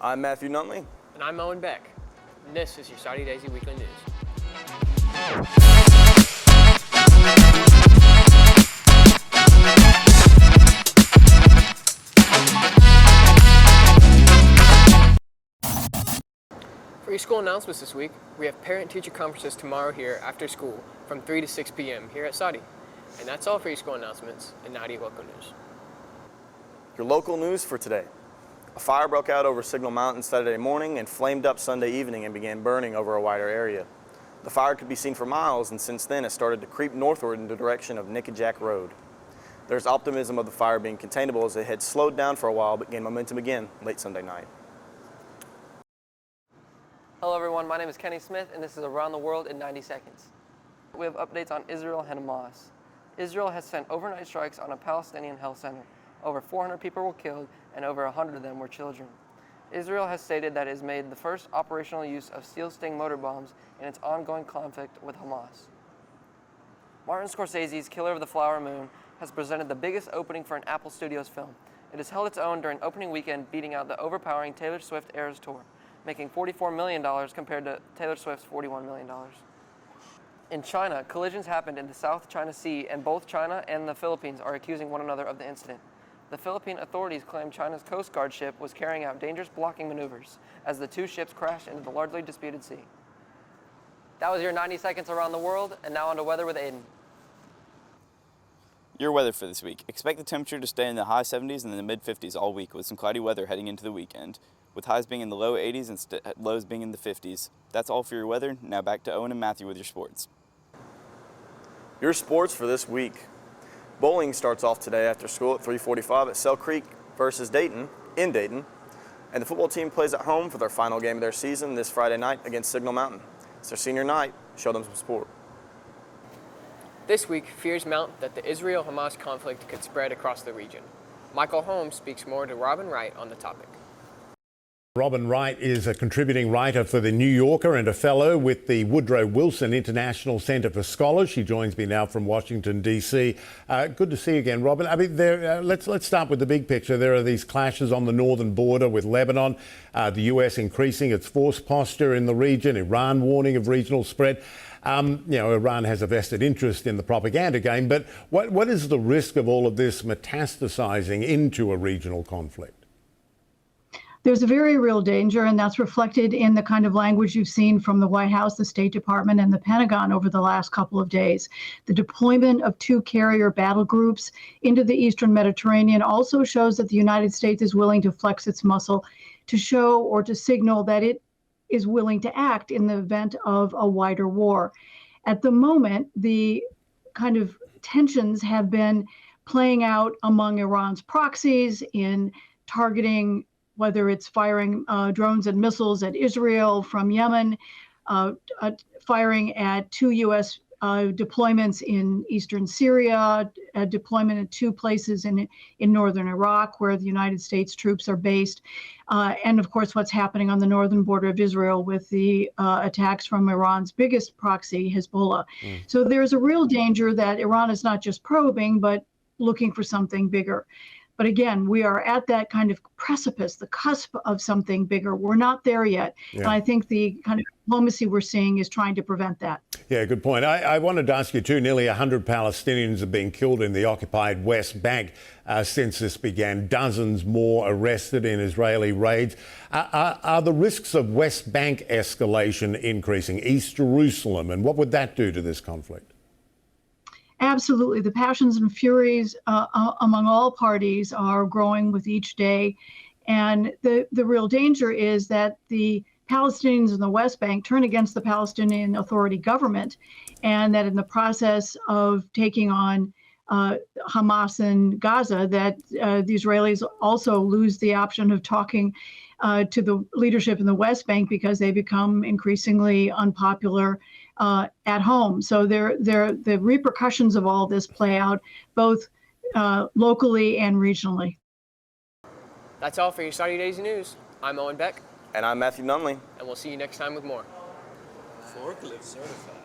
I'm Matthew Nunley. And I'm Owen Beck. And this is your Saudi Daisy Weekly News. For your school announcements this week, we have parent-teacher conferences tomorrow here after school from 3 to 6 p.m. here at Saudi. And that's all for your school announcements, and now to your local news. Your local news for today. A fire broke out over Signal Mountain Saturday morning and flamed up Sunday evening and began burning over a wider area. The fire could be seen for miles, and since then it started to creep northward in the direction of Nickajack Road. There's optimism of the fire being containable as it had slowed down for a while but gained momentum again late Sunday night. Hello everyone, my name is Kenny Smith and this is Around the World in 90 Seconds. We have updates on Israel and Hamas. Israel has sent overnight strikes on a Palestinian health center. Over 400 people were killed and over 100 of them were children. Israel has stated that it has made the first operational use of steel sting motor bombs in its ongoing conflict with Hamas. Martin Scorsese's Killer of the Flower Moon has presented the biggest opening for an Apple Studios film. It has held its own during opening weekend, beating out the overpowering Taylor Swift Eras Tour, making $44 million compared to Taylor Swift's $41 million. In China, collisions happened in the South China Sea, and both China and the Philippines are accusing one another of the incident. The Philippine authorities claim China's Coast Guard ship was carrying out dangerous blocking maneuvers as the two ships crashed into the largely disputed sea. That was your 90 seconds around the world, and now on to weather with Aiden. Your weather for this week. Expect the temperature to stay in the high 70s and in the mid 50s all week with some cloudy weather heading into the weekend, with highs being in the low 80s and lows being in the 50s. That's all for your weather. Now back to Owen and Matthew with your sports. Your sports for this week. Bowling starts off today after school at 3:45 at Sell Creek versus Dayton, in Dayton. And the football team plays at home for their final game of their season this Friday night against Signal Mountain. It's their senior night. Show them some sport. This week, fears mount that the Israel-Hamas conflict could spread across the region. Michael Holmes speaks more to Robin Wright on the topic. Robin Wright is a contributing writer for The New Yorker and a fellow with the Woodrow Wilson International Center for Scholars. She joins me now from Washington, D.C. Good to see you again, Robin. I mean, let's start with the big picture. There are these clashes on the northern border with Lebanon, the U.S. increasing its force posture in the region, Iran warning of regional spread. Iran has a vested interest in the propaganda game, but what is the risk of all of this metastasizing into a regional conflict? There's a very real danger, and that's reflected in the kind of language you've seen from the White House, the State Department, and the Pentagon over the last couple of days. The deployment of 2 carrier battle groups into the Eastern Mediterranean also shows that the United States is willing to flex its muscle to show or to signal that it is willing to act in the event of a wider war. At the moment, the kind of tensions have been playing out among Iran's proxies in targeting, whether it's firing drones and missiles at Israel from Yemen, firing at 2 U.S. Deployments in eastern Syria, a deployment in 2 places in northern Iraq where the United States troops are based, and of course what's happening on the northern border of Israel with the attacks from Iran's biggest proxy, Hezbollah. So there's a real danger that Iran is not just probing, but looking for something bigger. But again, we are at that kind of precipice, the cusp of something bigger. We're not there yet. Yeah. And I think the kind of diplomacy we're seeing is trying to prevent that. Yeah, good point. I wanted to ask you too, nearly 100 Palestinians have been killed in the occupied West Bank since this began. Dozens more arrested in Israeli raids. Are the risks of West Bank escalation increasing? East Jerusalem, and what would that do to this conflict? Absolutely. The passions and furies among all parties are growing with each day. And the real danger is that the Palestinians in the West Bank turn against the Palestinian Authority government, and that in the process of taking on Hamas in Gaza, that the Israelis also lose the option of talking to the leadership in the West Bank because they become increasingly unpopular at home. So the repercussions of all this play out both locally and regionally. That's all for your Saudi Daisy News. I'm Owen Beck. And I'm Matthew Nunley. And we'll see you next time with more. Forklift certified.